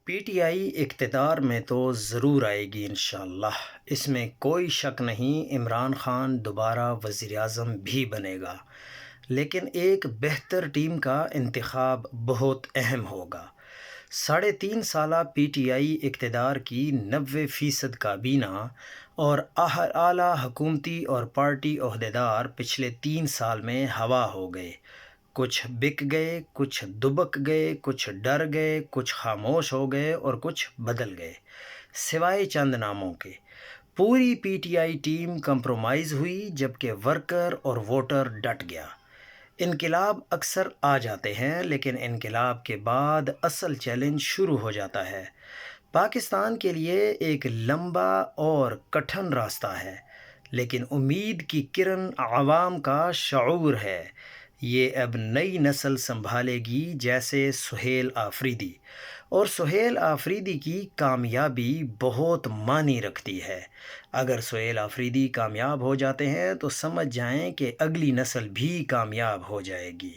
P T I اقتدار میں تو ضرور آئے گی انشاءاللہ، اس میں کوئی شک نہیں۔ عمران خان دوبارہ وزیر اعظم بھی بنے گا، لیکن ایک بہتر ٹیم کا انتخاب بہت اہم ہوگا۔ 3.5 سالہ پی ٹی آئی اقتدار کی 90% کابینہ اور اعلیٰ حکومتی اور پارٹی عہدیدار پچھلے 3 سال میں ہوا ہو گئے۔ کچھ بک گئے، کچھ دبک گئے، کچھ ڈر گئے، کچھ خاموش ہو گئے اور کچھ بدل گئے۔ سوائے چند ناموں کے پوری P T I team compromise ہوئی، جبکہ ورکر اور ووٹر ڈٹ گیا۔ انقلاب اکثر آ جاتے ہیں، لیکن انقلاب کے بعد اصل چیلنج شروع ہو جاتا ہے۔ پاکستان کے لیے ایک لمبا اور کٹھن راستہ ہے، لیکن امید کی کرن عوام کا شعور ہے۔ یہ اب نئی نسل سنبھالے گی، جیسے سہیل آفریدی۔ اور سہیل آفریدی کی کامیابی بہت معنی رکھتی ہے۔ اگر سہیل آفریدی کامیاب ہو جاتے ہیں تو سمجھ جائیں کہ اگلی نسل بھی کامیاب ہو جائے گی۔